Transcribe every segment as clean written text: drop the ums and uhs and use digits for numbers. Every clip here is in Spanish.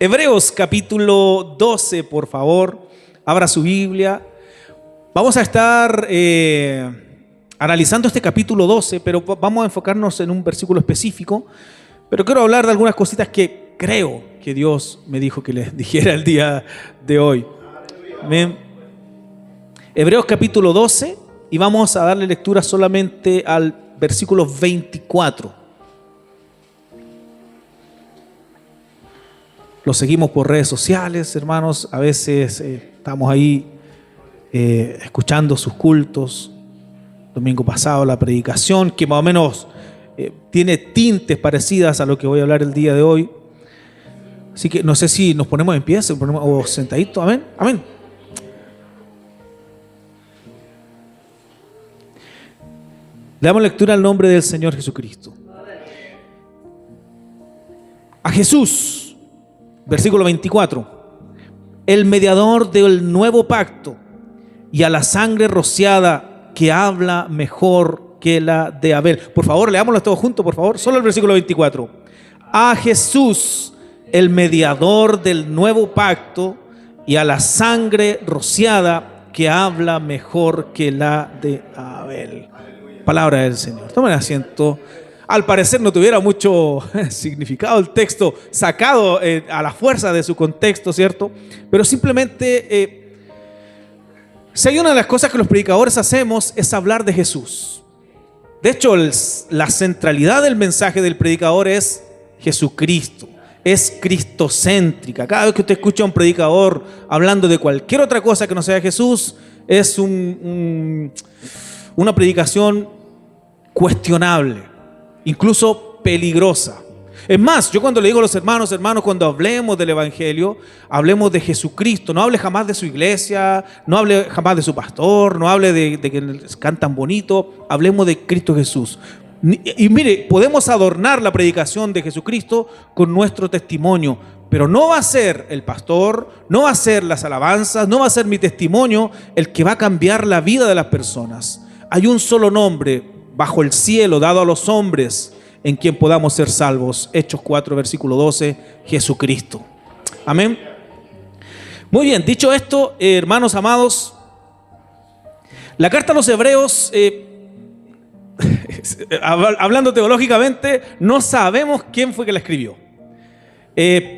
Hebreos capítulo 12, por favor, abra su Biblia. Vamos a estar analizando este capítulo 12, pero vamos a enfocarnos en un versículo específico. Pero quiero hablar de algunas cositas que creo que Dios me dijo que les dijera el día de hoy. Amén. Hebreos capítulo 12, y vamos a darle lectura solamente al versículo 24. Lo seguimos por redes sociales, hermanos. A veces estamos ahí escuchando sus cultos. Domingo pasado la predicación, que más o menos tiene tintes parecidas a lo que voy a hablar el día de hoy. Así que no sé si nos ponemos en pie o sentaditos. Amén. Amén. Le damos lectura al nombre del Señor Jesucristo. A Jesús, versículo 24, el mediador del nuevo pacto, y a la sangre rociada que habla mejor que la de Abel. Por favor, leámoslo todos juntos, por favor. Solo el versículo 24. A Jesús, el mediador del nuevo pacto, y a la sangre rociada que habla mejor que la de Abel. Palabra del Señor. Tomen asiento. Al parecer no tuviera mucho significado el texto, sacado a la fuerza de su contexto, ¿cierto? Pero simplemente, si hay una de las cosas que los predicadores hacemos es hablar de Jesús. De hecho, la centralidad del mensaje del predicador es Jesucristo. Es cristocéntrica. Cada vez que usted escucha a un predicador hablando de cualquier otra cosa que no sea Jesús, es una predicación cuestionable, incluso peligrosa. Es más, yo cuando le digo a los hermanos, cuando hablemos del Evangelio, hablemos de Jesucristo. No hable jamás de su iglesia, no hable jamás de su pastor, no hable de que cantan bonito. Hablemos de Cristo Jesús. Y mire, podemos adornar la predicación de Jesucristo con nuestro testimonio, pero no va a ser el pastor, no va a ser las alabanzas, no va a ser mi testimonio el que va a cambiar la vida de las personas. Hay un solo nombre bajo el cielo dado a los hombres en quien podamos ser salvos. Hechos 4, versículo 12, Jesucristo. Amén. Muy bien, dicho esto, hermanos amados, la carta a los Hebreos, hablando teológicamente, no sabemos quién fue que la escribió.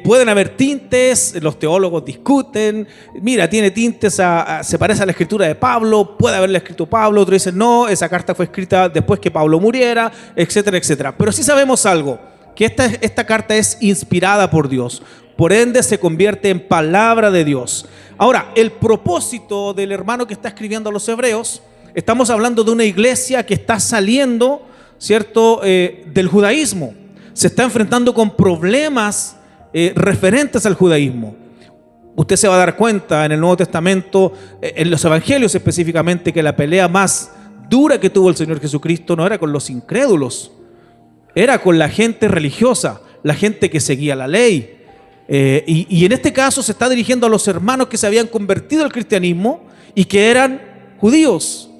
Pueden haber tintes, los teólogos discuten, mira, tiene tintes, se parece a la escritura de Pablo, puede haberla escrito Pablo, otros dicen no, esa carta fue escrita después que Pablo muriera, etcétera, etcétera. Pero sí sabemos algo, que esta carta es inspirada por Dios, por ende se convierte en palabra de Dios. Ahora, el propósito del hermano que está escribiendo a los Hebreos, estamos hablando de una iglesia que está saliendo, ¿cierto?, del judaísmo, se está enfrentando con problemas referentes al judaísmo. Usted se va a dar cuenta en el Nuevo Testamento, en los evangelios específicamente, que la pelea más dura que tuvo el Señor Jesucristo no era con los incrédulos, era con la gente religiosa, la gente que seguía la ley. Y en este caso se está dirigiendo a los hermanos que se habían convertido al cristianismo y que eran judíos.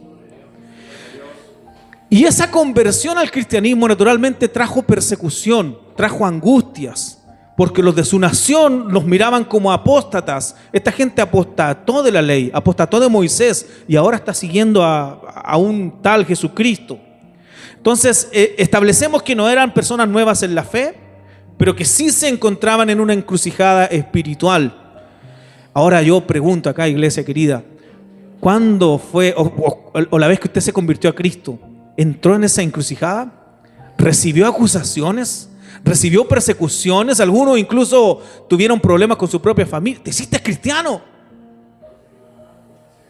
Y esa conversión al cristianismo naturalmente trajo persecución, trajo angustias, porque los de su nación los miraban como apóstatas. Esta gente apostató de la ley, apostató de Moisés y ahora está siguiendo a un tal Jesucristo. Entonces establecemos que no eran personas nuevas en la fe, pero que sí se encontraban en una encrucijada espiritual. Ahora yo pregunto acá, iglesia querida, ¿cuándo fue o la vez que usted se convirtió a Cristo, entró en esa encrucijada? ¿Recibió acusaciones? ¿Recibió persecuciones? Algunos incluso tuvieron problemas con su propia familia. ¿Te hiciste cristiano?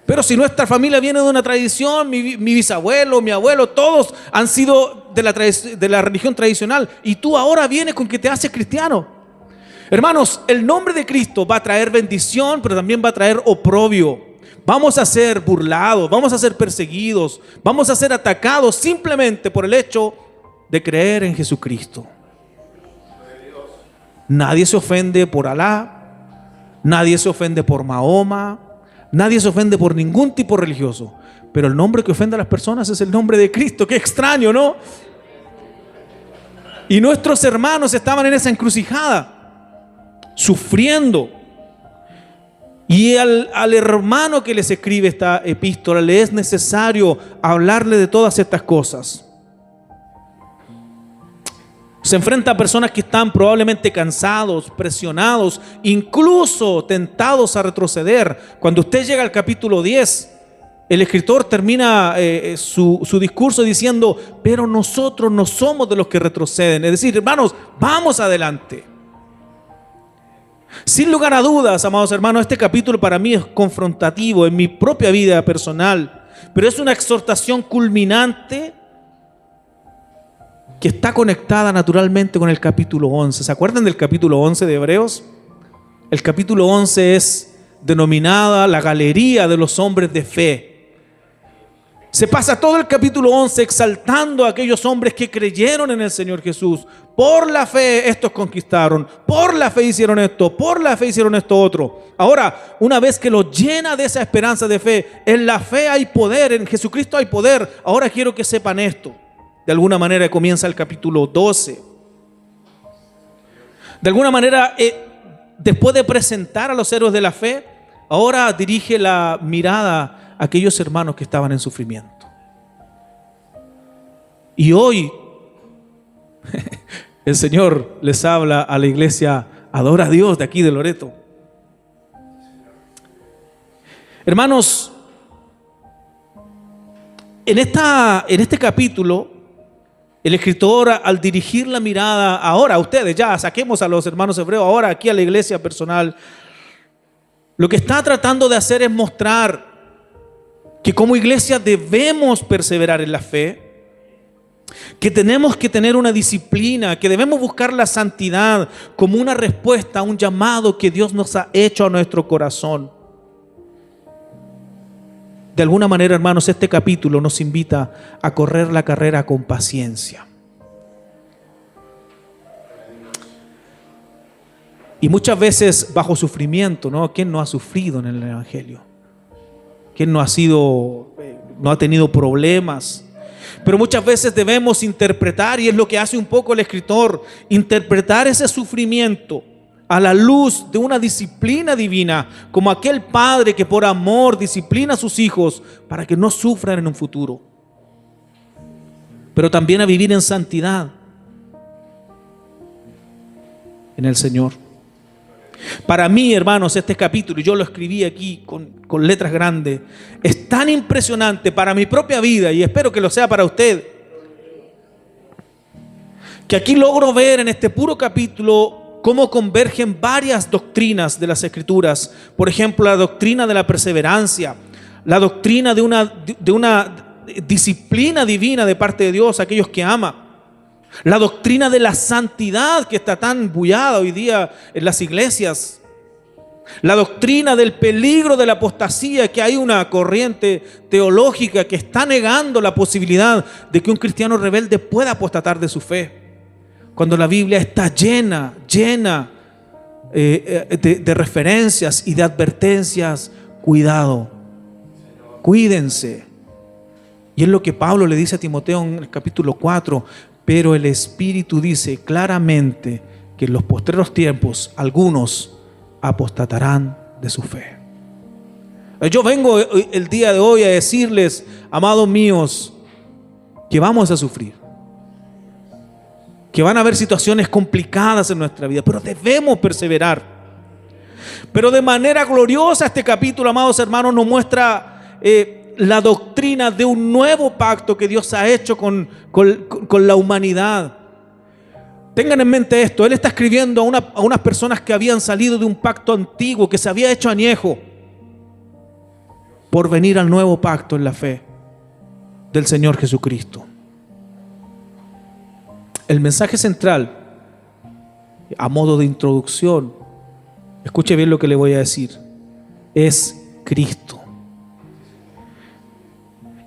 Pero si nuestra familia viene de una tradición, mi bisabuelo, mi abuelo, todos han sido de la religión tradicional, y tú ahora vienes con que te haces cristiano. Hermanos, el nombre de Cristo va a traer bendición, pero también va a traer oprobio. Vamos a ser burlados, vamos a ser perseguidos, vamos a ser atacados simplemente por el hecho de creer en Jesucristo. Nadie se ofende por Alá, nadie se ofende por Mahoma, nadie se ofende por ningún tipo religioso, pero el nombre que ofende a las personas es el nombre de Cristo. Qué extraño, ¿no? Y nuestros hermanos estaban en esa encrucijada. sufriendo. Y al hermano que les escribe esta epístola le es necesario hablarle de todas estas cosas. Se enfrenta a personas que están probablemente cansados, presionados, incluso tentados a retroceder. Cuando usted llega al capítulo 10, el escritor termina su discurso diciendo: pero nosotros no somos de los que retroceden. Es decir, hermanos, vamos adelante. Sin lugar a dudas, amados hermanos, este capítulo para mí es confrontativo en mi propia vida personal, pero es una exhortación culminante que está conectada naturalmente con el capítulo 11. ¿Se acuerdan del capítulo 11 de Hebreos? El capítulo 11 es denominada la galería de los hombres de fe. Se pasa todo el capítulo 11 exaltando a aquellos hombres que creyeron en el Señor Jesús. Por la fe estos conquistaron, por la fe hicieron esto, por la fe hicieron esto otro. Ahora, una vez que los llena de esa esperanza de fe, en la fe hay poder, en Jesucristo hay poder. Ahora quiero que sepan esto. De alguna manera comienza el capítulo 12. De alguna manera, después de presentar a los héroes de la fe, ahora dirige la mirada a aquellos hermanos que estaban en sufrimiento. Y hoy el Señor les habla a la iglesia Adora a Dios de aquí de Loreto. Hermanos, en este capítulo, el escritor, al dirigir la mirada ahora a ustedes, ya saquemos a los hermanos hebreos, ahora aquí a la iglesia personal, lo que está tratando de hacer es mostrar que como iglesia debemos perseverar en la fe, que tenemos que tener una disciplina, que debemos buscar la santidad como una respuesta a un llamado que Dios nos ha hecho a nuestro corazón. De alguna manera, hermanos, este capítulo nos invita a correr la carrera con paciencia. Y muchas veces bajo sufrimiento, ¿no? ¿Quién no ha sufrido en el Evangelio? ¿Quién no ha tenido problemas? Pero muchas veces debemos interpretar, y es lo que hace un poco el escritor, interpretar ese sufrimiento a la luz de una disciplina divina, como aquel padre que por amor disciplina a sus hijos para que no sufran en un futuro. Pero también a vivir en santidad en el Señor. Para mí, hermanos, este capítulo, y yo lo escribí aquí con letras grandes, es tan impresionante para mi propia vida, y espero que lo sea para usted, que aquí logro ver en este puro capítulo cómo convergen varias doctrinas de las Escrituras. Por ejemplo, la doctrina de la perseverancia, la doctrina de una disciplina divina de parte de Dios a aquellos que ama. La doctrina de la santidad que está tan bullada hoy día en las iglesias. La doctrina del peligro de la apostasía, que hay una corriente teológica que está negando la posibilidad de que un cristiano rebelde pueda apostatar de su fe. Cuando la Biblia está llena de referencias y de advertencias. Cuidado, cuídense. Y es lo que Pablo le dice a Timoteo en el capítulo 4. Pero el Espíritu dice claramente que en los postreros tiempos algunos apostatarán de su fe. Yo vengo el día de hoy a decirles, amados míos, que vamos a sufrir, que van a haber situaciones complicadas en nuestra vida, pero debemos perseverar. Pero de manera gloriosa este capítulo, amados hermanos, nos muestra la doctrina de un nuevo pacto que Dios ha hecho con la humanidad. Tengan en mente esto, Él está escribiendo a unas personas que habían salido de un pacto antiguo que se había hecho añejo por venir al nuevo pacto en la fe del Señor Jesucristo. El mensaje central, a modo de introducción, escuche bien lo que le voy a decir, es Cristo.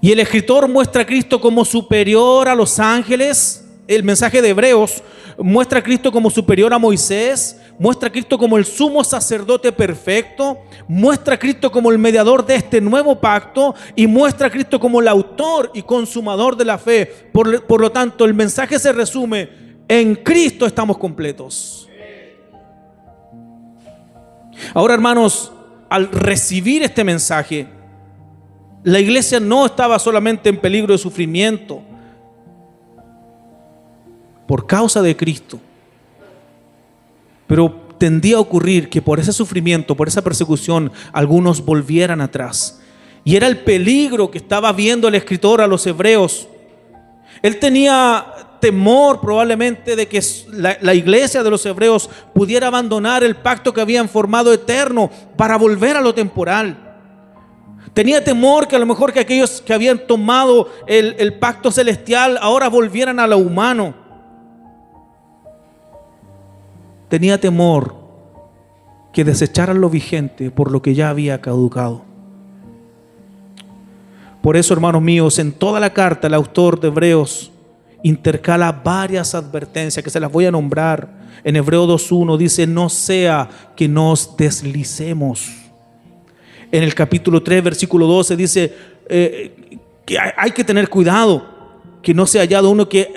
Y el escritor muestra a Cristo como superior a los ángeles. El mensaje de Hebreos muestra a Cristo como superior a Moisés, muestra a Cristo como el sumo sacerdote perfecto, muestra a Cristo como el mediador de este nuevo pacto y muestra a Cristo como el autor y consumador de la fe. Por lo tanto, el mensaje se resume: en Cristo estamos completos. Ahora, hermanos, al recibir este mensaje, la iglesia no estaba solamente en peligro de sufrimiento por causa de Cristo, pero tendía a ocurrir que por ese sufrimiento, por esa persecución, algunos volvieran atrás. Y era el peligro que estaba viendo el escritor a los hebreos. Él tenía temor probablemente de que la iglesia de los hebreos pudiera abandonar el pacto que habían formado eterno para volver a lo temporal. Tenía temor que a lo mejor que aquellos que habían tomado el pacto celestial ahora volvieran a lo humano. Tenía temor que desecharan lo vigente por lo que ya había caducado. Por eso, hermanos míos, en toda la carta el autor de Hebreos intercala varias advertencias que se las voy a nombrar. En Hebreos 2:1 dice: no sea que nos deslicemos. En el capítulo 3, versículo 12 dice que hay que tener cuidado, que no sea hallado uno que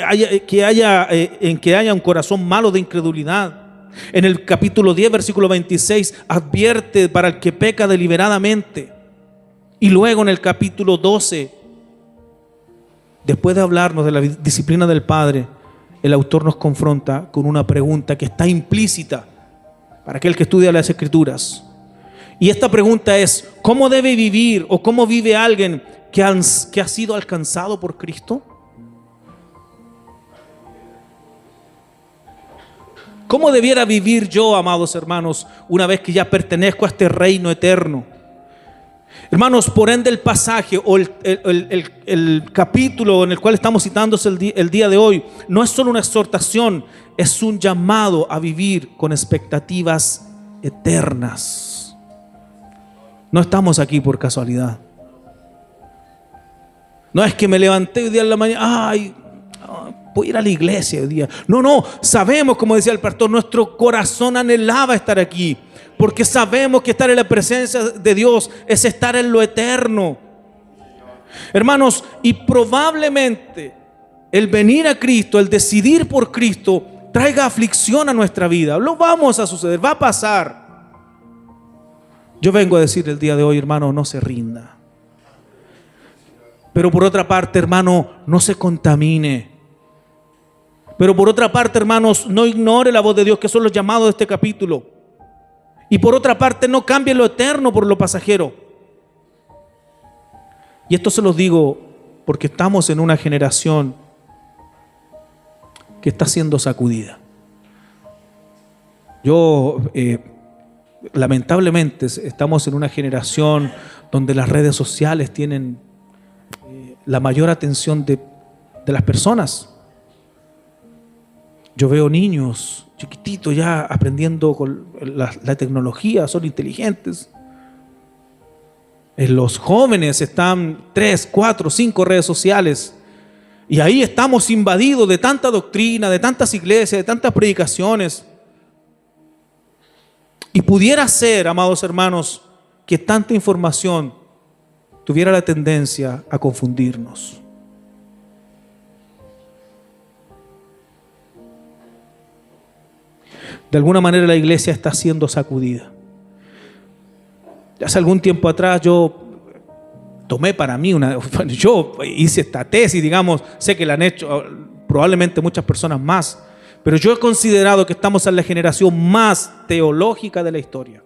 haya un corazón malo de incredulidad. En el capítulo 10, versículo 26, advierte para el que peca deliberadamente. Y luego en el capítulo 12, después de hablarnos de la disciplina del Padre, el autor nos confronta con una pregunta que está implícita para aquel que estudia las Escrituras. Y esta pregunta es: ¿cómo debe vivir o cómo vive alguien que ha sido alcanzado por Cristo? ¿Cómo debiera vivir yo, amados hermanos, una vez que ya pertenezco a este reino eterno? Hermanos, por ende el pasaje o el capítulo en el cual estamos citándose el día de hoy no es solo una exhortación, es un llamado a vivir con expectativas eternas. No estamos aquí por casualidad. No es que me levanté hoy día en la mañana, voy a ir a la iglesia hoy día. No, sabemos, como decía el pastor, nuestro corazón anhelaba estar aquí, porque sabemos que estar en la presencia de Dios es estar en lo eterno. Hermanos, y probablemente el venir a Cristo, el decidir por Cristo, traiga aflicción a nuestra vida. Lo vamos a suceder, va a pasar. Yo vengo a decir el día de hoy, hermano, no se rinda. Pero por otra parte, hermano, no se contamine. Pero por otra parte, hermanos, no ignore la voz de Dios, que son los llamados de este capítulo. Y por otra parte, no cambie lo eterno por lo pasajero. Y esto se los digo porque estamos en una generación que está siendo sacudida. Lamentablemente estamos en una generación donde las redes sociales tienen la mayor atención de las personas. Yo veo niños chiquititos ya aprendiendo con la tecnología, son inteligentes. Los jóvenes están 3, 4, 5 redes sociales y ahí estamos invadidos de tanta doctrina, de tantas iglesias, de tantas predicaciones. Y pudiera ser, amados hermanos, que tanta información tuviera la tendencia a confundirnos. De alguna manera la iglesia está siendo sacudida. Hace algún tiempo atrás yo tomé para mí yo hice esta tesis, digamos, sé que la han hecho probablemente muchas personas más, pero yo he considerado que estamos en la generación más teológica de la historia.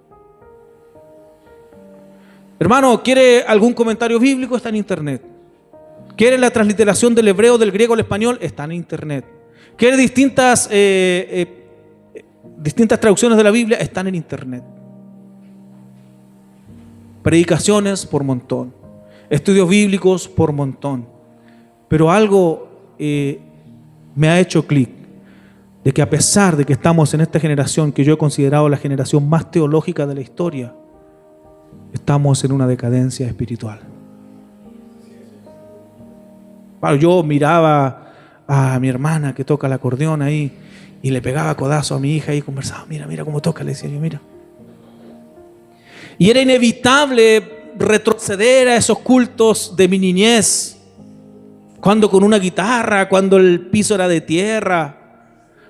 Hermano, ¿quiere algún comentario bíblico? Está en internet. ¿Quiere la transliteración del hebreo, del griego al español? Está en internet. ¿Quiere distintas traducciones de la Biblia? Están en internet. Predicaciones por montón, estudios bíblicos por montón. Pero algo me ha hecho clic, de que a pesar de que estamos en esta generación que yo he considerado la generación más teológica de la historia, estamos en una decadencia espiritual. Bueno, yo miraba a mi hermana que toca el acordeón ahí y le pegaba codazo a mi hija y conversaba, mira cómo toca, le decía yo, mira. Y era inevitable retroceder a esos cultos de mi niñez, cuando con una guitarra, cuando el piso era de tierra,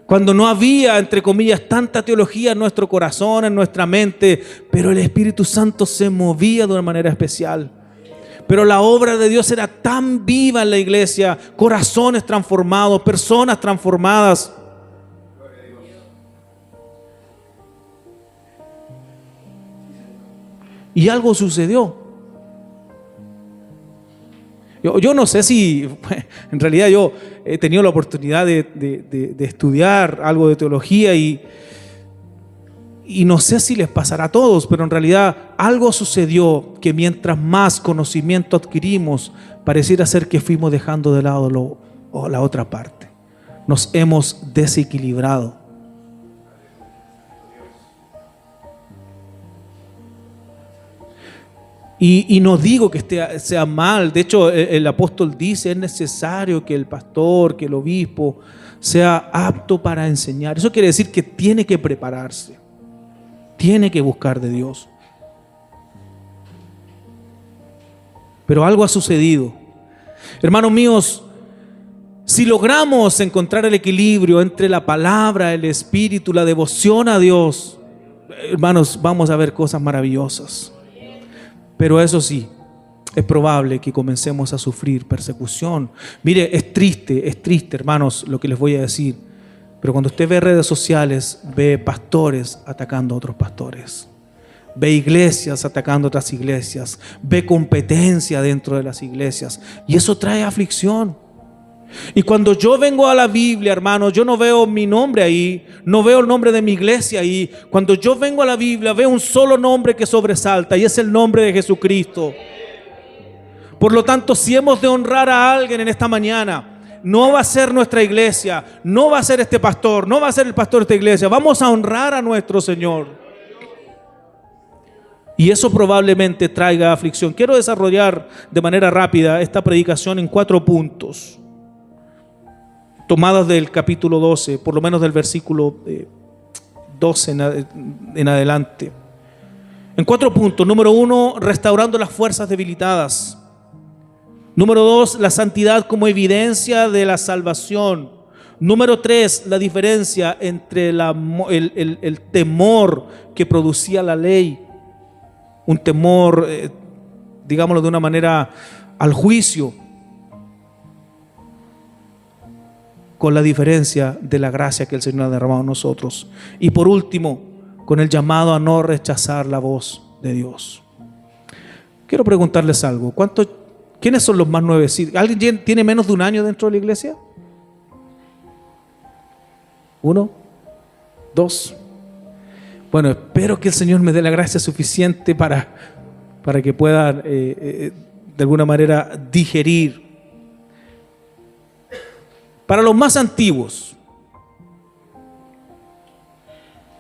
Cuando no había, entre comillas, tanta teología en nuestro corazón, en nuestra mente, pero el Espíritu Santo se movía de una manera especial. Pero la obra de Dios era tan viva en la iglesia, corazones transformados, personas transformadas. Y algo sucedió. Yo no sé si, en realidad yo he tenido la oportunidad de estudiar algo de teología y no sé si les pasará a todos, pero en realidad algo sucedió que mientras más conocimiento adquirimos, pareciera ser que fuimos dejando de lado la otra parte. Nos hemos desequilibrado. Y no digo que sea mal. De hecho, el apóstol dice, es necesario que el pastor, que el obispo sea apto para enseñar. Eso quiere decir que tiene que prepararse, tiene que buscar de Dios. Pero algo ha sucedido. Hermanos míos, si logramos encontrar el equilibrio entre la palabra, el espíritu, la devoción a Dios, hermanos, vamos a ver cosas maravillosas. Pero eso sí, es probable que comencemos a sufrir persecución. Mire, es triste, hermanos, lo que les voy a decir. Pero cuando usted ve redes sociales, ve pastores atacando a otros pastores. Ve iglesias atacando a otras iglesias. Ve competencia dentro de las iglesias. Y eso trae aflicción. Y cuando yo vengo a la Biblia, hermanos, yo no veo mi nombre ahí, no veo el nombre de mi iglesia ahí. Cuando yo vengo a la Biblia, veo un solo nombre que sobresalta y es el nombre de Jesucristo. Por lo tanto, si hemos de honrar a alguien en esta mañana, no va a ser nuestra iglesia, no va a ser este pastor, no va a ser el pastor de esta iglesia. Vamos a honrar a nuestro Señor. Y eso probablemente traiga aflicción. Quiero desarrollar de manera rápida esta predicación en 4 puntos. Tomadas del capítulo 12, por lo menos del versículo 12 en adelante. En 4 puntos. Número 1, restaurando las fuerzas debilitadas. Número 2, la santidad como evidencia de la salvación. Número 3, la diferencia entre el temor que producía la ley. Un temor, digámoslo de una manera, al juicio. Con la diferencia de la gracia que el Señor ha derramado en nosotros. Y por último, con el llamado a no rechazar la voz de Dios. Quiero preguntarles algo. ¿Quiénes son los más nuevecitos? ¿Alguien tiene menos de un año dentro de la iglesia? 1, 2. Bueno, espero que el Señor me dé la gracia suficiente para que puedan de alguna manera digerir. Para los más antiguos,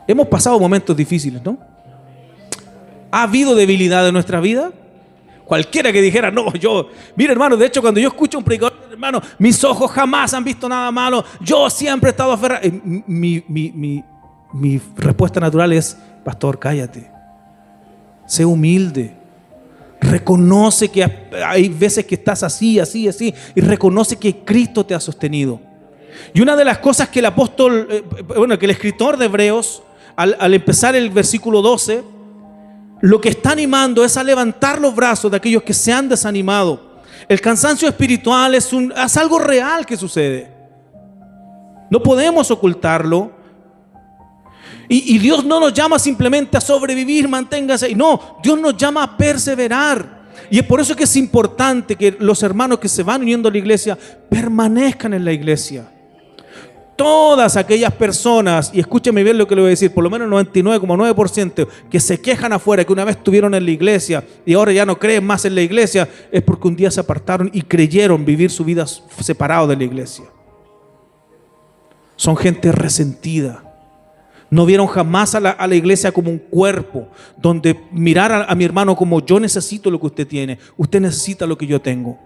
hemos pasado momentos difíciles, ¿no? ¿Ha habido debilidad en nuestra vida? Cualquiera que dijera, no, mira hermano, de hecho cuando yo escucho a un predicador, hermano, mis ojos jamás han visto nada malo, yo siempre he estado aferrado. Mi respuesta natural es, pastor, cállate, sé humilde. Reconoce que hay veces que estás así, y reconoce que Cristo te ha sostenido. Y una de las cosas que el apóstol, que el escritor de Hebreos, al empezar el versículo 12, lo que está animando es a levantar los brazos de aquellos que se han desanimado. El cansancio espiritual es algo real que sucede. No podemos ocultarlo. Y Dios no nos llama simplemente a sobrevivir, manténgase. No, Dios nos llama a perseverar. Y es por eso que es importante que los hermanos que se van uniendo a la iglesia permanezcan en la iglesia. Todas aquellas personas, y escúcheme bien lo que le voy a decir, por lo menos el 99,9% que se quejan afuera, que una vez estuvieron en la iglesia y ahora ya no creen más en la iglesia, es porque un día se apartaron y creyeron vivir su vida separado de la iglesia. Son gente resentida. No vieron jamás a la iglesia como un cuerpo, donde mirar a mi hermano como yo necesito lo que usted tiene, usted necesita lo que yo tengo.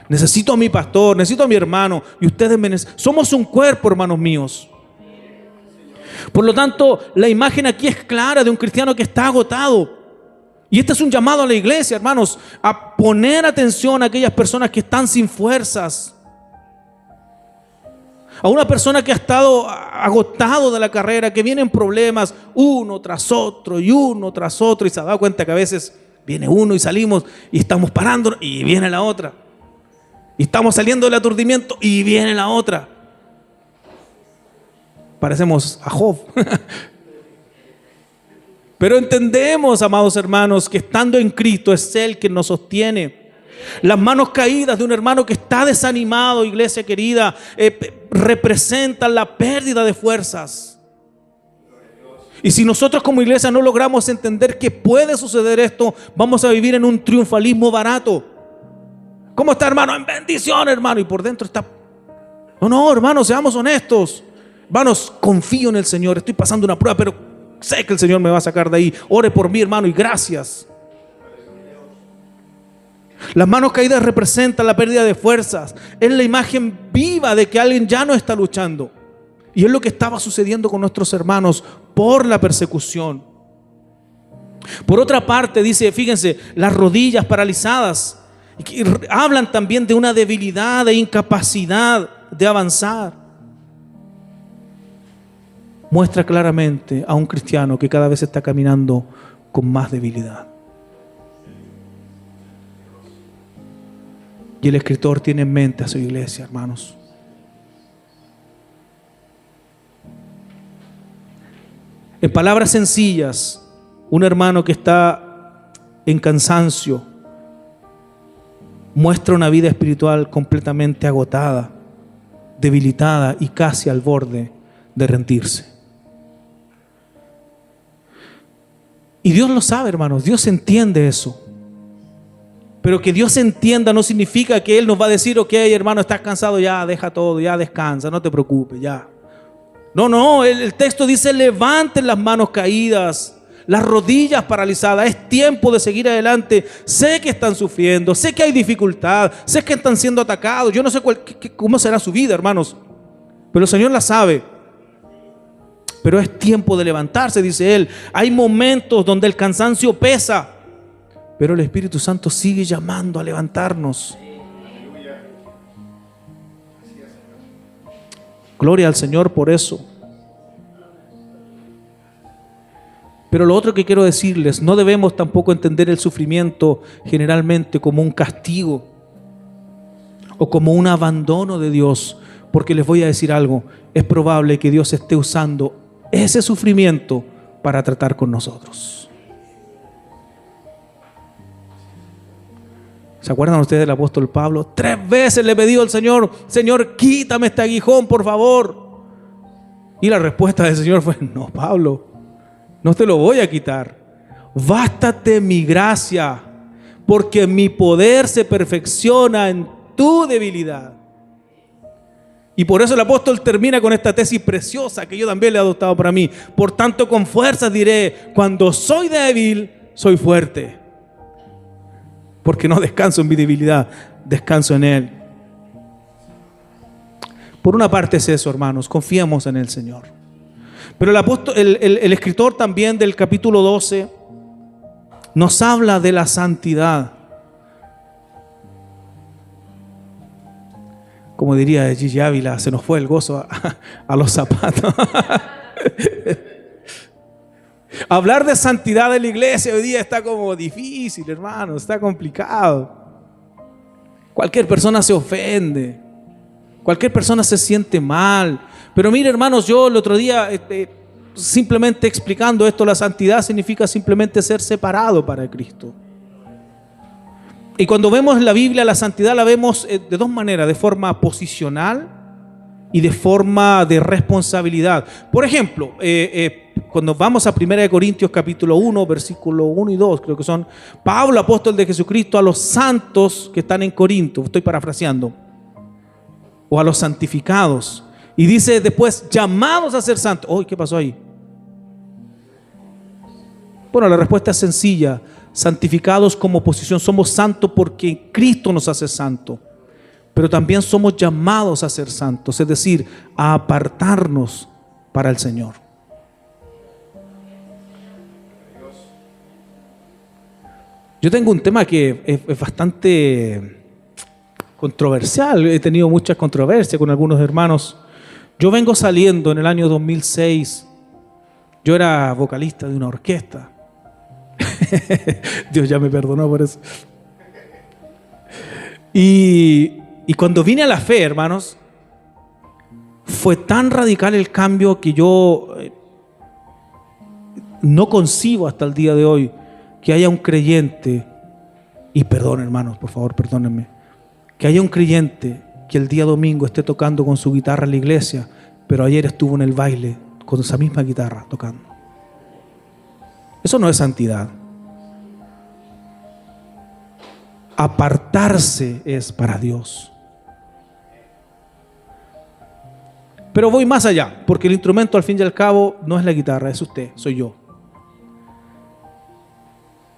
Necesito a mi pastor, necesito a mi hermano, y ustedes me necesitan. Somos un cuerpo, hermanos míos. Por lo tanto, la imagen aquí es clara de un cristiano que está agotado. Y este es un llamado a la iglesia, hermanos, a poner atención a aquellas personas que están sin fuerzas. A una persona que ha estado agotado de la carrera, que vienen problemas uno tras otro y uno tras otro, y se ha dado cuenta que a veces viene uno y salimos y estamos parando y viene la otra. Y estamos saliendo del aturdimiento y viene la otra. Parecemos a Job. Pero entendemos, amados hermanos, que estando en Cristo es Él quien nos sostiene. Las manos caídas de un hermano que está desanimado, iglesia querida, representan la pérdida de fuerzas. Y si nosotros como iglesia no logramos entender que puede suceder esto, vamos a vivir en un triunfalismo barato. ¿Cómo está, hermano? En bendición, hermano. Y por dentro está... No, hermano, seamos honestos. Hermanos, confío en el Señor. Estoy pasando una prueba, pero sé que el Señor me va a sacar de ahí. Ore por mí, hermano, y gracias. Las manos caídas representan la pérdida de fuerzas. Es la imagen viva de que alguien ya no está luchando. Y es lo que estaba sucediendo con nuestros hermanos por la persecución. Por otra parte, dice, fíjense, las rodillas paralizadas hablan también de una debilidad e incapacidad de avanzar. Muestra claramente a un cristiano que cada vez está caminando con más debilidad. Y el escritor tiene en mente a su iglesia, hermanos. En palabras sencillas, un hermano que está en cansancio muestra una vida espiritual completamente agotada, debilitada y casi al borde de rendirse. Y Dios lo sabe, hermanos, Dios entiende eso. Pero que Dios entienda no significa que Él nos va a decir, ok, hermano, estás cansado, ya, deja todo, ya descansa, no te preocupes, ya. No, el texto dice, levanten las manos caídas, las rodillas paralizadas, es tiempo de seguir adelante. Sé que están sufriendo, sé que hay dificultad, sé que están siendo atacados, yo no sé cómo será su vida, hermanos, pero el Señor la sabe. Pero es tiempo de levantarse, dice Él. Hay momentos donde el cansancio pesa, pero el Espíritu Santo sigue llamando a levantarnos. Gloria al Señor por eso. Pero lo otro que quiero decirles, no debemos tampoco entender el sufrimiento generalmente como un castigo o como un abandono de Dios, porque les voy a decir algo, es probable que Dios esté usando ese sufrimiento para tratar con nosotros. ¿Se acuerdan ustedes del apóstol Pablo? 3 veces le pidió al Señor, Señor, quítame este aguijón, por favor. Y la respuesta del Señor fue, no, Pablo, no te lo voy a quitar. Bástate mi gracia, porque mi poder se perfecciona en tu debilidad. Y por eso el apóstol termina con esta tesis preciosa que yo también le he adoptado para mí. Por tanto, con fuerzas diré, cuando soy débil, soy fuerte. Porque no descanso en mi debilidad, descanso en Él. Por una parte es eso, hermanos, confiamos en el Señor. Pero el escritor también del capítulo 12 nos habla de la santidad. Como diría Gigi Ávila, se nos fue el gozo a los zapatos. Hablar de santidad en la iglesia hoy día está como difícil, hermano, está complicado. Cualquier persona se ofende, cualquier persona se siente mal. Pero mire, hermanos, yo el otro día simplemente explicando esto, la santidad significa simplemente ser separado para Cristo. Y cuando vemos la Biblia, la santidad la vemos de 2 maneras, de forma posicional y de forma de responsabilidad. Por ejemplo, cuando vamos a 1 Corintios capítulo 1, versículo 1 y 2, creo que son, Pablo, apóstol de Jesucristo, a los santos que están en Corinto, estoy parafraseando, o a los santificados, y dice después, llamados a ser santos. ¡Uy! ¿Qué pasó ahí? Bueno, la respuesta es sencilla. Santificados como posición, somos santos porque Cristo nos hace santos, pero también somos llamados a ser santos, es decir, a apartarnos para el Señor. Yo tengo un tema que es bastante controversial, he tenido muchas controversias con algunos hermanos, Yo vengo saliendo en el año 2006. Yo era vocalista de una orquesta. Dios ya me perdonó por eso. Y cuando vine a la fe, hermanos, fue tan radical el cambio que yo no concibo hasta el día de hoy que haya un creyente, y perdón hermanos, por favor perdónenme, que haya un creyente que el día domingo esté tocando con su guitarra en la iglesia, pero ayer estuvo en el baile con esa misma guitarra tocando. Eso no es santidad. Apartarse es para Dios. Pero voy más allá, porque el instrumento al fin y al cabo no es la guitarra, es usted, soy yo.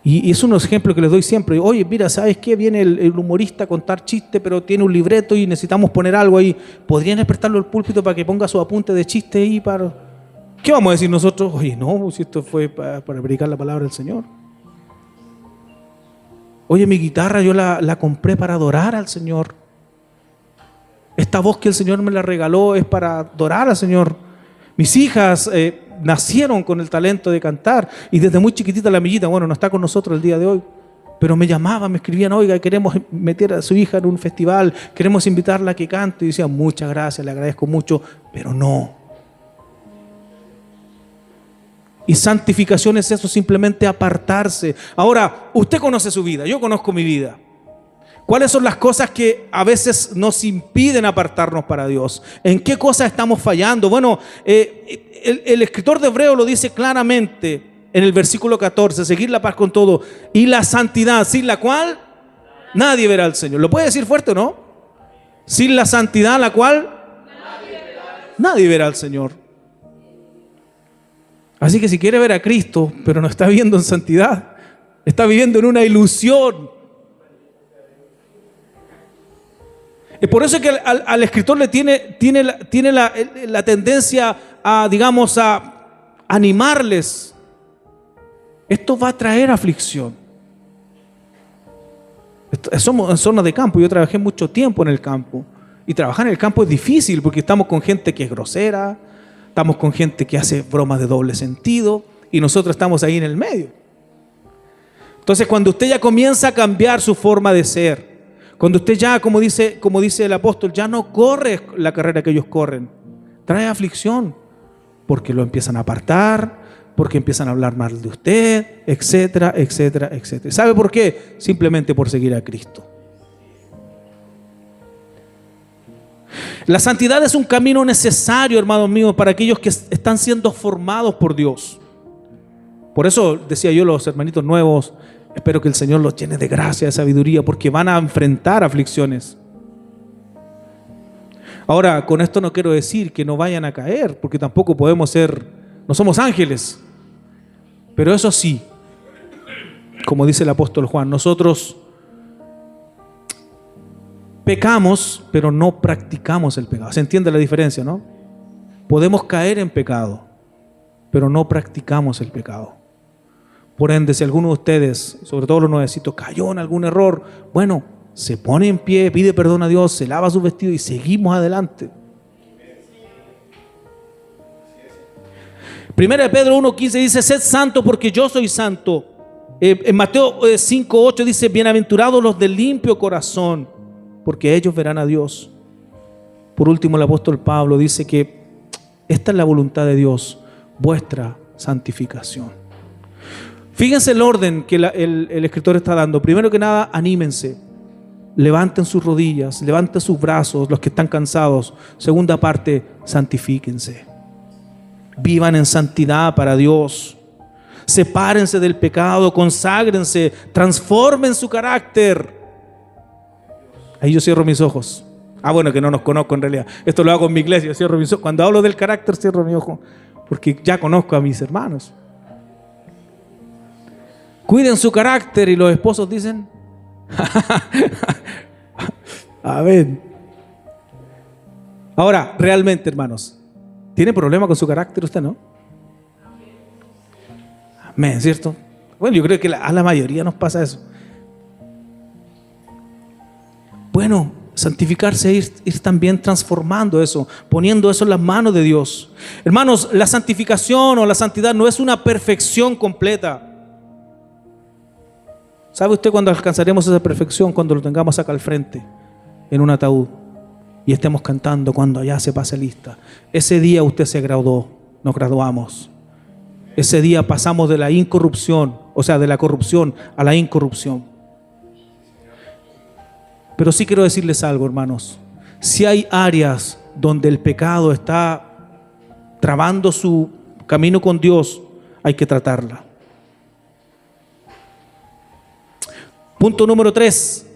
Y es un ejemplo que les doy siempre. Oye, mira, ¿sabes qué? Viene el humorista a contar chiste, pero tiene un libreto y necesitamos poner algo ahí. ¿Podrían despertarlo al púlpito para que ponga su apunte de chiste ahí? ¿Qué vamos a decir nosotros? Oye, no, si esto fue para predicar la palabra del Señor. Oye, mi guitarra yo la compré para adorar al Señor. Esta voz que el Señor me la regaló es para adorar al Señor. Mis hijas nacieron con el talento de cantar y desde muy chiquitita la amiguita, bueno, no está con nosotros el día de hoy, pero me llamaban, me escribían, oiga, queremos meter a su hija en un festival, queremos invitarla a que cante. Y decía, muchas gracias, le agradezco mucho, pero no. Y santificación es eso, simplemente apartarse. Ahora, usted conoce su vida, yo conozco mi vida. ¿Cuáles son las cosas que a veces nos impiden apartarnos para Dios? ¿En qué cosas estamos fallando? Bueno, el escritor de Hebreos lo dice claramente en el versículo 14, seguir la paz con todo y la santidad, sin la cual nadie verá al Señor. ¿Lo puede decir fuerte o no? Sin la santidad, la cual nadie verá al Señor. Así que si quiere ver a Cristo, pero no está viviendo en santidad, está viviendo en una ilusión. Es por eso que al escritor le tiene la tendencia a, digamos, a animarles. Esto va a traer aflicción. Somos en zona de campo. Yo trabajé mucho tiempo en el campo. Y trabajar en el campo es difícil porque estamos con gente que es grosera, estamos con gente que hace bromas de doble sentido y nosotros estamos ahí en el medio. Entonces, cuando usted ya comienza a cambiar su forma de ser, cuando usted ya, como dice el apóstol, ya no corre la carrera que ellos corren, trae aflicción, porque lo empiezan a apartar, porque empiezan a hablar mal de usted, etcétera, etcétera, etcétera. ¿Sabe por qué? Simplemente por seguir a Cristo. La santidad es un camino necesario, hermanos míos, para aquellos que están siendo formados por Dios. Por eso decía yo, los hermanitos nuevos, espero que el Señor los llene de gracia, de sabiduría, porque van a enfrentar aflicciones. Ahora, con esto no quiero decir que no vayan a caer, porque tampoco podemos ser, no somos ángeles. Pero eso sí, como dice el apóstol Juan, nosotros pecamos, pero no practicamos el pecado. ¿Se entiende la diferencia, no? Podemos caer en pecado, pero no practicamos el pecado. Por ende, si alguno de ustedes, sobre todo los nuevecitos, cayó en algún error, bueno, se pone en pie, pide perdón a Dios, se lava su vestido y seguimos adelante. Primera de Pedro 1:15 dice, sed santo porque yo soy santo. En Mateo 5:8 dice, bienaventurados los de limpio corazón, porque ellos verán a Dios. Por último, el apóstol Pablo dice que esta es la voluntad de Dios, vuestra santificación. Fíjense el orden que el escritor está dando. Primero que nada, anímense. Levanten sus rodillas, levanten sus brazos, los que están cansados. Segunda parte, santifíquense. Vivan en santidad para Dios. Sepárense del pecado, conságrense, transformen su carácter. Ahí yo cierro mis ojos. Bueno, que no nos conozco en realidad. Esto lo hago en mi iglesia, yo cierro mis ojos. Cuando hablo del carácter, cierro mi ojo, porque ya conozco a mis hermanos. Cuiden su carácter y los esposos dicen, amén. Ahora, realmente, hermanos, ¿tiene problema con su carácter usted, no? Amén, ¿cierto? Bueno, yo creo que a la mayoría nos pasa eso. Bueno, Santificarse es ir también transformando eso, poniendo eso en las manos de Dios. Hermanos, la santificación o la santidad no es una perfección completa. ¿Sabe usted cuándo alcanzaremos esa perfección? Cuando lo tengamos acá al frente, en un ataúd, y estemos cantando cuando allá se pase lista. Ese día usted se graduó, nos graduamos. Ese día pasamos de la incorrupción, o sea, de la corrupción a la incorrupción. Pero sí quiero decirles algo, hermanos. Si hay áreas donde el pecado está trabando su camino con Dios, hay que tratarla. Punto número 3.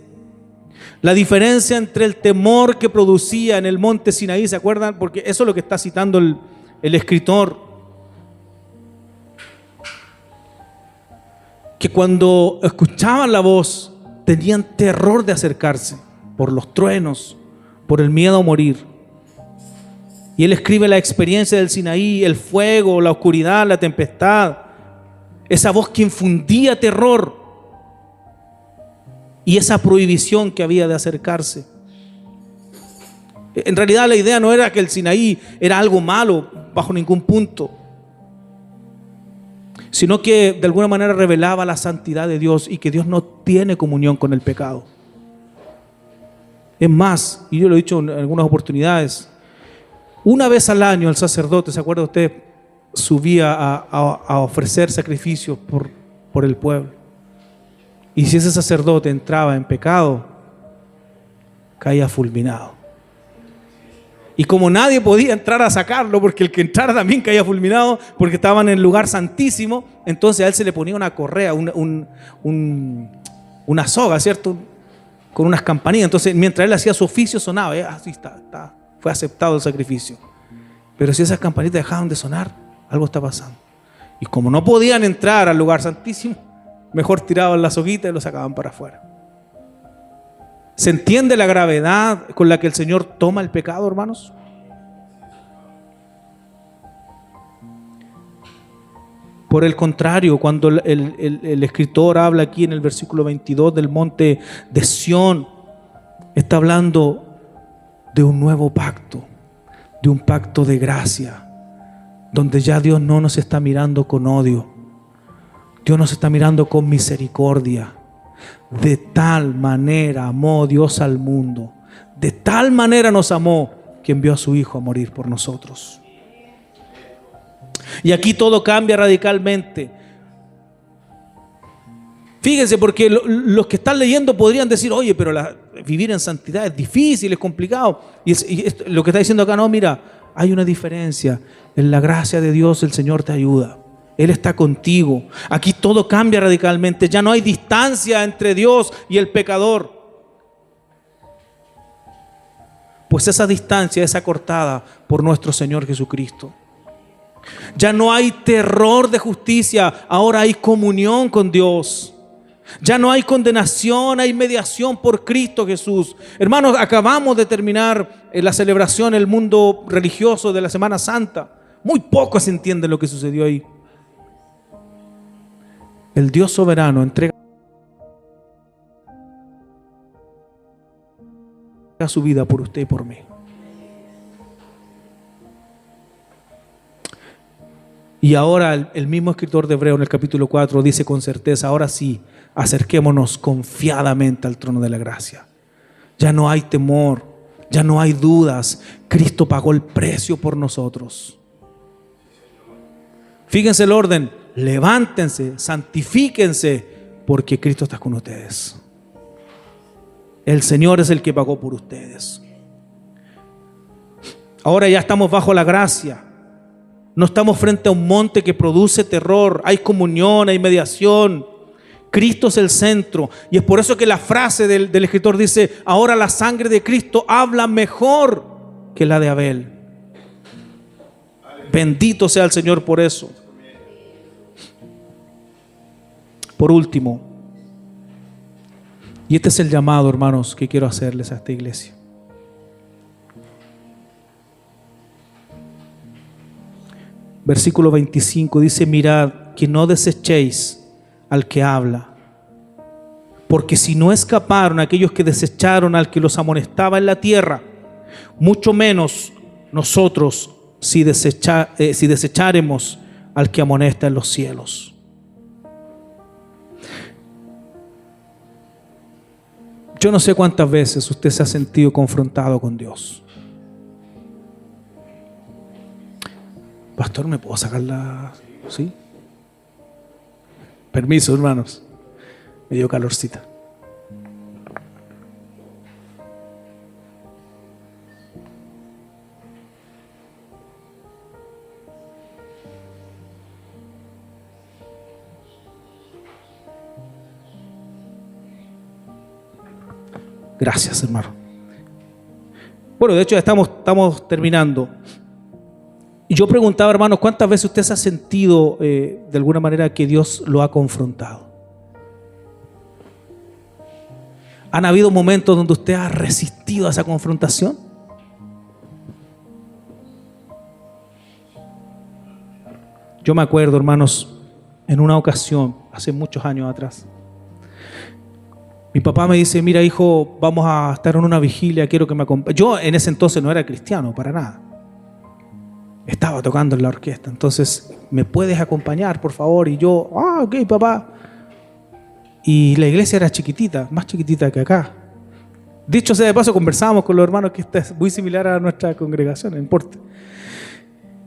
La diferencia entre el temor que producía en el monte Sinaí, ¿se acuerdan? Porque eso es lo que está citando el escritor. Que cuando escuchaban la voz, tenían terror de acercarse por los truenos, por el miedo a morir. Y él escribe la experiencia del Sinaí, el fuego, la oscuridad, la tempestad, esa voz que infundía terror y esa prohibición que había de acercarse. En realidad la idea no era que el Sinaí era algo malo bajo ningún punto, sino que de alguna manera revelaba la santidad de Dios y que Dios no tiene comunión con el pecado. Es más, y yo lo he dicho en algunas oportunidades, una vez al año el sacerdote, ¿se acuerda usted? Subía a ofrecer sacrificios por el pueblo. Y si ese sacerdote entraba en pecado, caía fulminado. Y como nadie podía entrar a sacarlo, porque el que entrara también caía fulminado, porque estaban en el lugar santísimo, entonces a él se le ponía una correa, una soga, ¿cierto? Con unas campanillas. Entonces mientras él hacía su oficio sonaba, así está, fue aceptado el sacrificio. Pero si esas campanitas dejaban de sonar, algo está pasando. Y como no podían entrar al lugar santísimo, mejor tiraban la soguita y lo sacaban para afuera. ¿Se entiende la gravedad con la que el Señor toma el pecado, hermanos? Por el contrario, cuando el escritor habla aquí en el versículo 22 del monte de Sión, está hablando de un nuevo pacto, de un pacto de gracia, donde ya Dios no nos está mirando con odio, Dios nos está mirando con misericordia. De tal manera amó Dios al mundo, de tal manera nos amó que envió a su Hijo a morir por nosotros. Y aquí todo cambia radicalmente. Fíjense, porque los que están leyendo podrían decir, oye, pero vivir en santidad es difícil, es complicado. Y lo que está diciendo acá, no, mira, hay una diferencia. En la gracia de Dios el Señor te ayuda. Él está contigo. Aquí todo cambia radicalmente. Ya no hay distancia entre Dios y el pecador. Pues esa distancia es acortada por nuestro Señor Jesucristo. Ya no hay terror de justicia, ahora hay comunión con Dios. Ya no hay condenación, hay mediación por Cristo Jesús. Hermanos, acabamos de terminar la celebración, el mundo religioso de la Semana Santa. Muy poco se entiende lo que sucedió ahí. El Dios soberano entrega su vida por usted y por mí. Y ahora el mismo escritor de Hebreo en el capítulo 4 dice con certeza, ahora sí, acerquémonos confiadamente al trono de la gracia. Ya no hay temor, ya no hay dudas. Cristo pagó el precio por nosotros. Fíjense el orden, levántense, santifíquense, porque Cristo está con ustedes. El Señor es el que pagó por ustedes. Ahora ya estamos bajo la gracia. No estamos frente a un monte que produce terror. Hay comunión, hay mediación. Cristo es el centro. Y es por eso que la frase del escritor dice, ahora la sangre de Cristo habla mejor que la de Abel. Bendito sea el Señor por eso. Por último, y este es el llamado, hermanos, que quiero hacerles a esta iglesia. Versículo 25 dice, mirad que no desechéis al que habla. Porque si no escaparon aquellos que desecharon al que los amonestaba en la tierra, mucho menos nosotros si desecharemos al que amonesta en los cielos. Yo no sé cuántas veces usted se ha sentido confrontado con Dios. Pastor, ¿me puedo sacar la...? ¿Sí? Permiso, hermanos. Me dio calorcita. Gracias, hermano. Bueno, de hecho ya estamos terminando. Y yo preguntaba, hermanos, ¿cuántas veces usted se ha sentido de alguna manera que Dios lo ha confrontado? ¿Han habido momentos donde usted ha resistido a esa confrontación? Yo me acuerdo, hermanos, en una ocasión, hace muchos años atrás, mi papá me dice, mira hijo, vamos a estar en una vigilia, quiero que me acompañes. Yo en ese entonces no era cristiano, para nada. Estaba tocando en la orquesta, entonces, ¿me puedes acompañar, por favor? Y yo, ok, papá. Y la iglesia era chiquitita, más chiquitita que acá. Dicho sea de paso, conversábamos con los hermanos que esta es muy similar a nuestra congregación, no importa.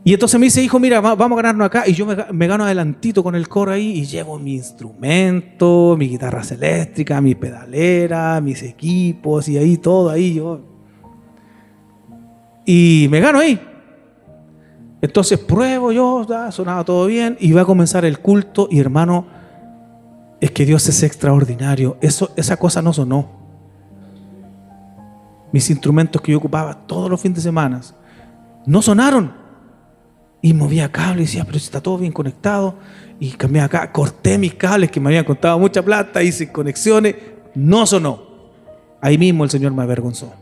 Y entonces me dice, hijo, mira, vamos a ganarnos acá. Y yo me gano adelantito con el coro ahí y llevo mi instrumento, mis guitarras eléctricas, mi pedalera, mis equipos y ahí todo ahí yo. Y me gano ahí. Entonces pruebo yo, sonaba todo bien y va a comenzar el culto y hermano, es que Dios es extraordinario. Esa cosa no sonó. Mis instrumentos que yo ocupaba todos los fines de semana no sonaron. Y movía cables y decía, pero si está todo bien conectado. Y cambié acá, corté mis cables que me habían costado mucha plata, hice conexiones, no sonó. Ahí mismo el Señor me avergonzó.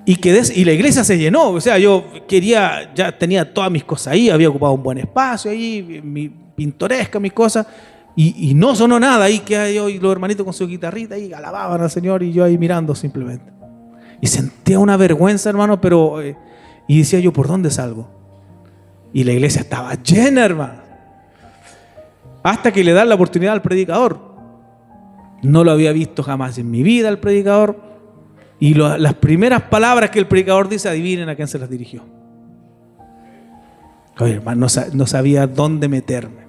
Y la iglesia se llenó, o sea, yo ya tenía todas mis cosas ahí, había ocupado un buen espacio ahí, pintoresca mis cosas, y no sonó nada ahí, que yo y los hermanitos con su guitarrita ahí alababan al Señor y yo ahí mirando simplemente. Y sentía una vergüenza, hermano, pero... y decía yo, ¿por dónde salgo? Y la iglesia estaba llena, hermano. Hasta que le dan la oportunidad al predicador. No lo había visto jamás en mi vida el predicador. Y las primeras palabras que el predicador dice, adivinen a quién se las dirigió. Oye, hermano, no sabía dónde meterme.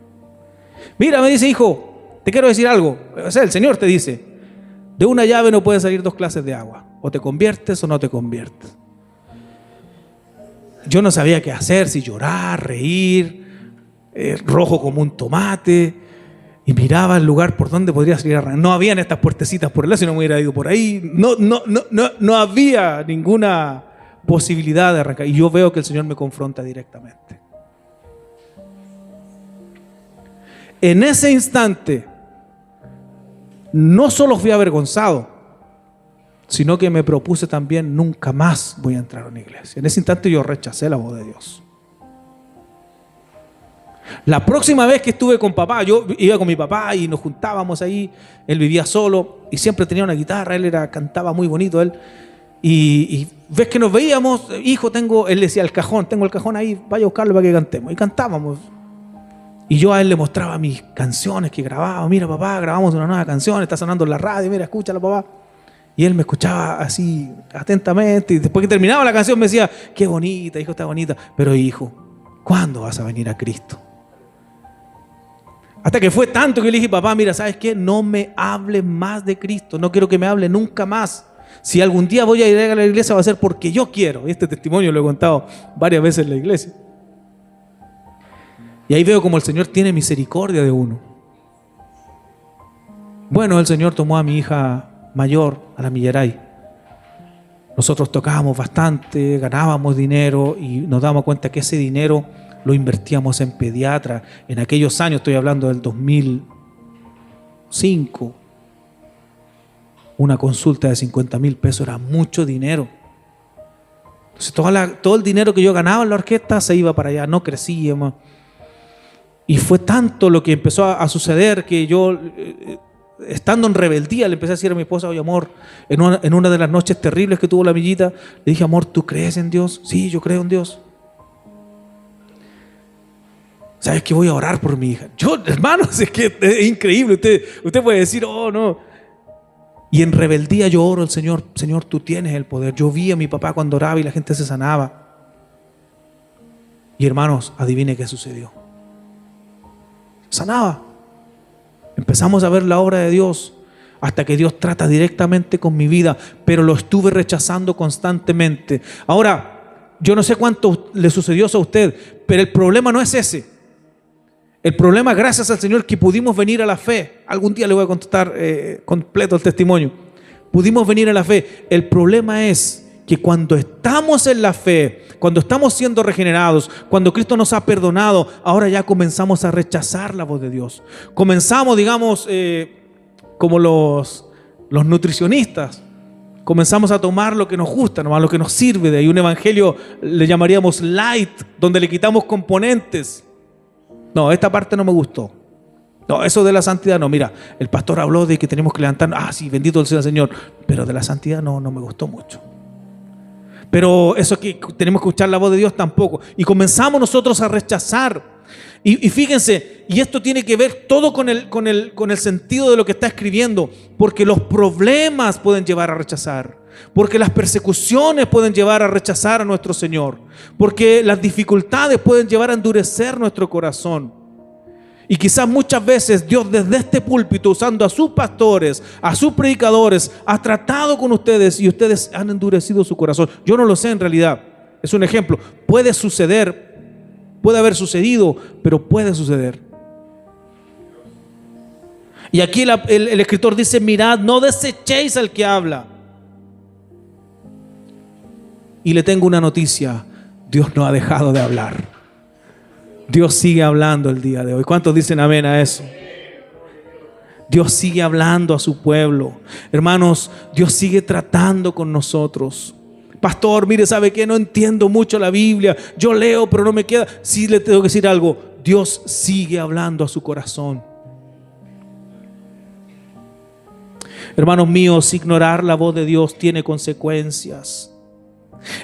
Mira, me dice, hijo, te quiero decir algo. O sea, el Señor te dice, de una llave no pueden salir dos clases de agua. O te conviertes o no te conviertes. Yo no sabía qué hacer, si llorar, reír, rojo como un tomate, y miraba el lugar por donde podría salir a arrancar. No habían estas puertecitas por el lado, si no me hubiera ido por ahí. No había ninguna posibilidad de arrancar. Y yo veo que el Señor me confronta directamente. En ese instante, no solo fui avergonzado, sino que me propuse también, nunca más voy a entrar a una iglesia. En ese instante yo rechacé la voz de Dios. La próxima vez que estuve con papá, yo iba con mi papá y nos juntábamos ahí, él vivía solo y siempre tenía una guitarra, cantaba muy bonito él. Y ves que nos veíamos, hijo, él decía el cajón, tengo el cajón ahí, vaya a buscarlo para que cantemos. Y cantábamos. Y yo a él le mostraba mis canciones que grababa. Mira papá, grabamos una nueva canción, está sonando en la radio, mira, escúchala papá. Y él me escuchaba así atentamente y después que terminaba la canción me decía, qué bonita, hijo, está bonita. Pero hijo, ¿cuándo vas a venir a Cristo? Hasta que fue tanto que le dije, papá, mira, ¿sabes qué? No me hable más de Cristo, no quiero que me hable nunca más. Si algún día voy a ir a la iglesia va a ser porque yo quiero. Y este testimonio lo he contado varias veces en la iglesia. Y ahí veo como el Señor tiene misericordia de uno. Bueno, el Señor tomó a mi hija mayor, a la Millaray. Nosotros tocábamos bastante, ganábamos dinero y nos dábamos cuenta que ese dinero lo invertíamos en pediatra. En aquellos años, estoy hablando del 2005, una consulta de 50,000 pesos era mucho dinero. Entonces todo el dinero que yo ganaba en la orquesta se iba para allá, no crecíamos. Y fue tanto lo que empezó a suceder que yo, estando en rebeldía, le empecé a decir a mi esposa: oye, amor, en una de las noches terribles que tuvo la amiguita, le dije: amor, ¿tú crees en Dios? Sí, yo creo en Dios. ¿Sabes que voy a orar por mi hija? Yo, hermanos, es que es increíble. Usted puede decir: oh, no. Y en rebeldía yo oro al Señor: Señor, tú tienes el poder. Yo vi a mi papá cuando oraba y la gente se sanaba. Y hermanos, adivine qué sucedió. Sanaba. Empezamos a ver la obra de Dios hasta que Dios trata directamente con mi vida, pero lo estuve rechazando constantemente. Ahora, yo no sé cuánto le sucedió eso a usted, pero el problema no es ese. El problema, gracias al Señor, que pudimos venir a la fe. Algún día le voy a contar completo el testimonio. Pudimos venir a la fe. El problema es que cuando estamos en la fe, cuando estamos siendo regenerados, cuando Cristo nos ha perdonado, ahora ya comenzamos a rechazar la voz de Dios. Comenzamos, digamos, como los nutricionistas, comenzamos a tomar lo que nos gusta, nomás lo que nos sirve. De ahí un evangelio le llamaríamos light, donde le quitamos componentes. No, esta parte no me gustó. No, eso de la santidad no. Mira, el pastor habló de que tenemos que levantarnos. Ah, sí, bendito sea el Señor. Pero de la santidad no me gustó mucho. Pero eso que tenemos que escuchar la voz de Dios tampoco. Y comenzamos nosotros a rechazar. Y fíjense, y esto tiene que ver todo con el sentido de lo que está escribiendo. Porque los problemas pueden llevar a rechazar. Porque las persecuciones pueden llevar a rechazar a nuestro Señor. Porque las dificultades pueden llevar a endurecer nuestro corazón. Y quizás muchas veces Dios desde este púlpito, usando a sus pastores, a sus predicadores, ha tratado con ustedes y ustedes han endurecido su corazón. Yo no lo sé en realidad. Es un ejemplo. Puede suceder, puede haber sucedido, pero puede suceder. Y aquí el escritor dice: mirad, no desechéis al que habla. Y le tengo una noticia: Dios no ha dejado de hablar. Dios sigue hablando el día de hoy. ¿Cuántos dicen amén a eso? Dios sigue hablando a su pueblo. Hermanos, Dios sigue tratando con nosotros. Pastor, mire, ¿sabe qué? No entiendo mucho la Biblia. Yo leo, pero no me queda. Sí, le tengo que decir algo. Dios sigue hablando a su corazón. Hermanos míos, ignorar la voz de Dios tiene consecuencias.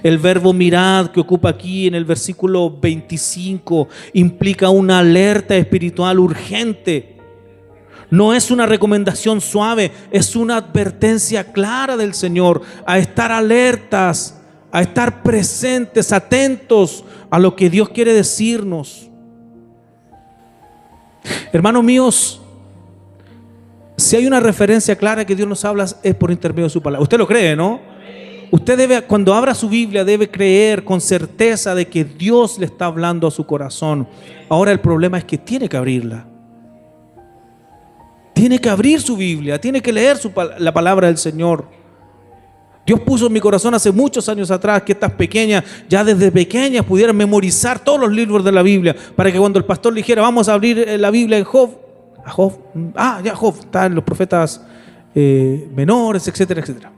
El verbo mirad que ocupa aquí en el versículo 25 implica una alerta espiritual urgente. No es una recomendación suave, es una advertencia clara del Señor a estar alertas, a estar presentes, atentos a lo que Dios quiere decirnos. Hermanos míos, si hay una referencia clara que Dios nos habla, es por intermedio de su palabra. Usted lo cree, ¿no? Usted debe, cuando abra su Biblia, debe creer con certeza de que Dios le está hablando a su corazón. Ahora el problema es que tiene que abrirla. Tiene que abrir su Biblia, tiene que leer la palabra del Señor. Dios puso en mi corazón hace muchos años atrás que estas pequeñas, ya desde pequeñas, pudieran memorizar todos los libros de la Biblia, para que cuando el pastor le dijera: vamos a abrir la Biblia en Job, Job, están los profetas menores, etcétera, etcétera.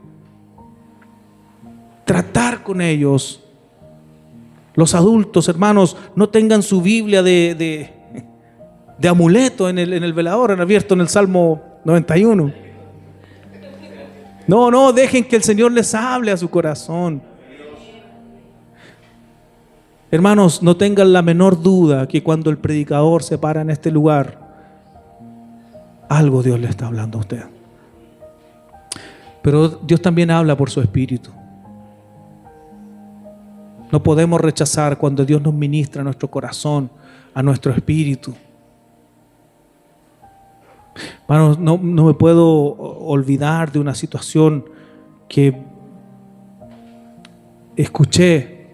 Tratar con ellos. Los adultos, hermanos, no tengan su Biblia de amuleto en el velador, han abierto en el Salmo 91. No, dejen que el Señor les hable a su corazón. Hermanos, no tengan la menor duda que cuando el predicador se para en este lugar, algo Dios le está hablando a usted. Pero Dios también habla por su Espíritu. No podemos rechazar cuando Dios nos ministra a nuestro corazón, a nuestro espíritu. Hermanos, no me puedo olvidar de una situación que escuché.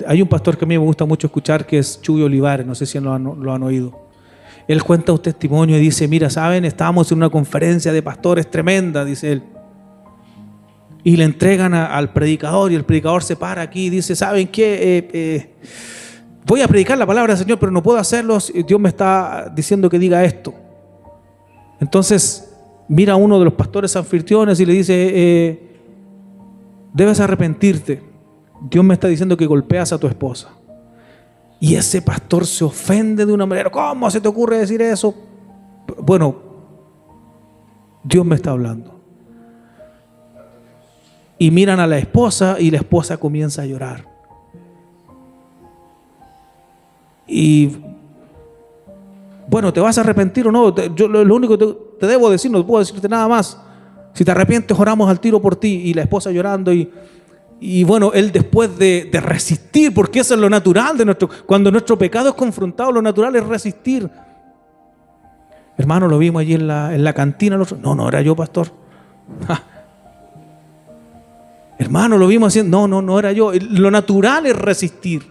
Hay un pastor que a mí me gusta mucho escuchar, que es Chuy Olivares, no sé si lo han oído. Él cuenta un testimonio y dice: mira, ¿saben? Estábamos en una conferencia de pastores tremenda, dice él. Y le entregan al predicador y el predicador se para aquí y dice: ¿saben qué? Voy a predicar la palabra del Señor, pero no puedo hacerlo. Dios me está diciendo que diga esto. Entonces mira a uno de los pastores anfitriones y le dice: debes arrepentirte. Dios me está diciendo que golpeas a tu esposa. Y ese pastor se ofende de una manera. ¿Cómo se te ocurre decir eso? Bueno, Dios me está hablando. Y miran a la esposa y la esposa comienza a llorar. Y bueno, ¿te vas a arrepentir o no? Yo lo único que te debo decir, no puedo decirte nada más. Si te arrepientes, oramos al tiro por ti. Y la esposa llorando y bueno, él después de resistir, porque eso es lo natural de cuando nuestro pecado es confrontado, lo natural es resistir. Hermano, lo vimos allí en la cantina. No era yo, pastor. Hermano, lo vimos haciendo. No era yo. Lo natural es resistir.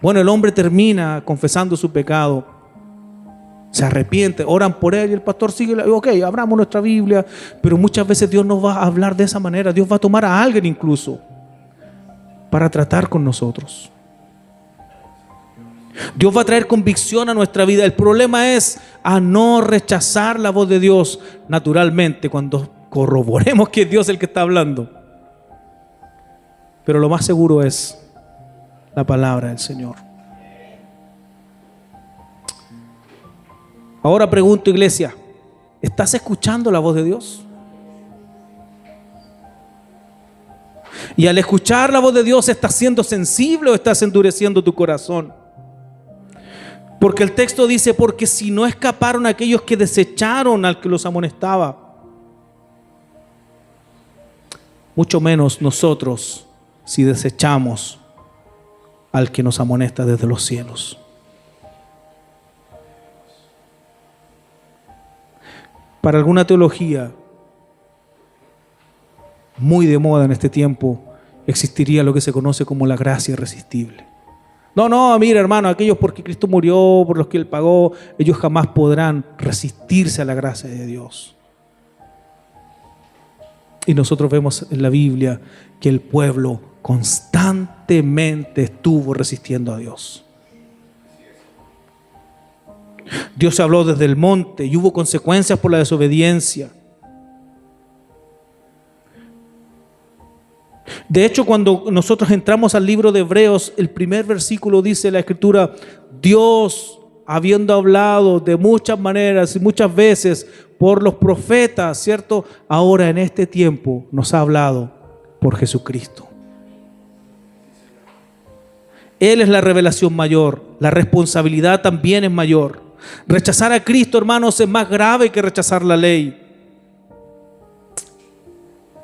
Bueno, el hombre termina confesando su pecado. Se arrepiente, oran por él y el pastor sigue. Ok, abramos nuestra Biblia. Pero muchas veces Dios no va a hablar de esa manera. Dios va a tomar a alguien incluso para tratar con nosotros. Dios va a traer convicción a nuestra vida. El problema es a no rechazar la voz de Dios naturalmente cuando corroboremos que es Dios el que está hablando. Pero lo más seguro es la palabra del Señor. Ahora pregunto, iglesia, ¿estás escuchando la voz de Dios? Y al escuchar la voz de Dios, ¿estás siendo sensible o estás endureciendo tu corazón? Porque el texto dice, porque si no escaparon aquellos que desecharon al que los amonestaba, mucho menos nosotros si desechamos al que nos amonesta desde los cielos. Para alguna teología muy de moda en este tiempo, existiría lo que se conoce como la gracia irresistible. No, mira hermano, aquellos porque Cristo murió, por los que Él pagó, ellos jamás podrán resistirse a la gracia de Dios. Y nosotros vemos en la Biblia que el pueblo constantemente estuvo resistiendo a Dios. Dios habló desde el monte y hubo consecuencias por la desobediencia. De hecho, cuando nosotros entramos al libro de Hebreos, el primer versículo dice la Escritura: Dios, habiendo hablado de muchas maneras y muchas veces por los profetas, ¿cierto? Ahora en este tiempo nos ha hablado por Jesucristo. Él es la revelación mayor, la responsabilidad también es mayor. Rechazar a Cristo, hermanos, es más grave que rechazar la ley.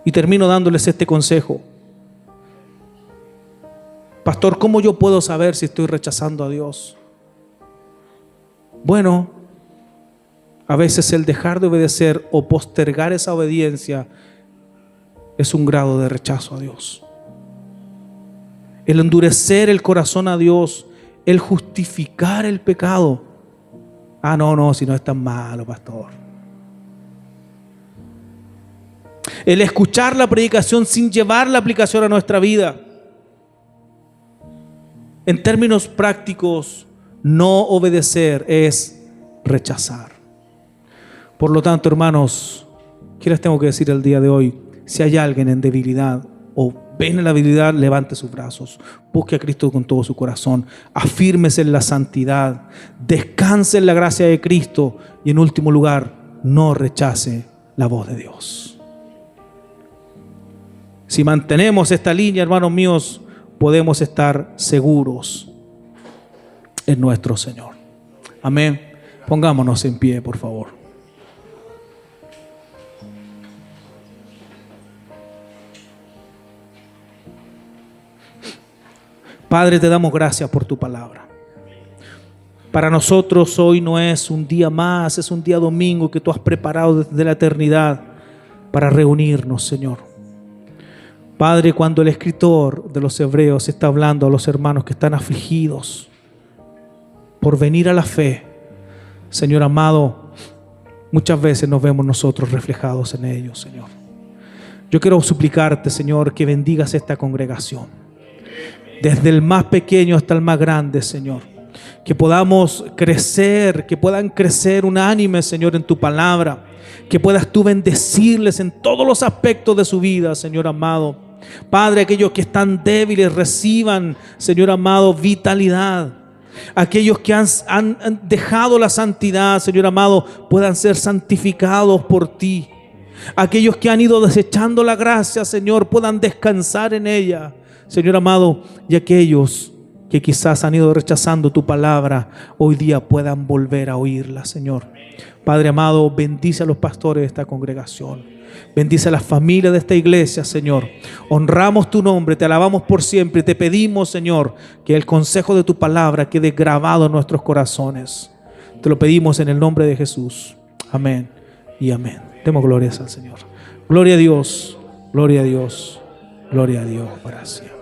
Y termino dándoles este consejo. Pastor, ¿cómo yo puedo saber si estoy rechazando a Dios? Bueno, a veces el dejar de obedecer o postergar esa obediencia es un grado de rechazo a Dios. El endurecer el corazón a Dios, el justificar el pecado. No, si no es tan malo, pastor. El escuchar la predicación sin llevar la aplicación a nuestra vida. En términos prácticos, no obedecer es rechazar. Por lo tanto, hermanos, ¿qué les tengo que decir el día de hoy? Si hay alguien en debilidad o ven en la debilidad, levante sus brazos, busque a Cristo con todo su corazón, afírmese en la santidad, descanse en la gracia de Cristo y en último lugar, no rechace la voz de Dios. Si mantenemos esta línea, hermanos míos, podemos estar seguros en nuestro Señor. Amén. Pongámonos en pie, por favor. Padre, te damos gracias por tu palabra. Para nosotros hoy no es un día más, es un día domingo que tú has preparado desde la eternidad para reunirnos, Señor. Padre, cuando el escritor de los Hebreos está hablando a los hermanos que están afligidos por venir a la fe, Señor amado, muchas veces nos vemos nosotros reflejados en ellos, Señor. Yo quiero suplicarte, Señor, que bendigas esta congregación, desde el más pequeño hasta el más grande, Señor. Que podamos crecer, que puedan crecer unánimes, Señor, en tu palabra. Que puedas tú bendecirles en todos los aspectos de su vida, Señor amado. Padre, aquellos que están débiles reciban, Señor amado, vitalidad. Aquellos que han dejado la santidad, Señor amado, puedan ser santificados por ti. Aquellos que han ido desechando la gracia, Señor, puedan descansar en ella, Señor amado. Y aquellos que quizás han ido rechazando tu palabra, hoy día puedan volver a oírla, Señor. Padre amado, bendice a los pastores de esta congregación. Bendice a las familias de esta iglesia, Señor. Honramos tu nombre, te alabamos por siempre. Te pedimos, Señor, que el consejo de tu palabra quede grabado en nuestros corazones. Te lo pedimos en el nombre de Jesús. Amén y amén. Demos glorias al Señor. Gloria a Dios, gloria a Dios, gloria a Dios para siempre.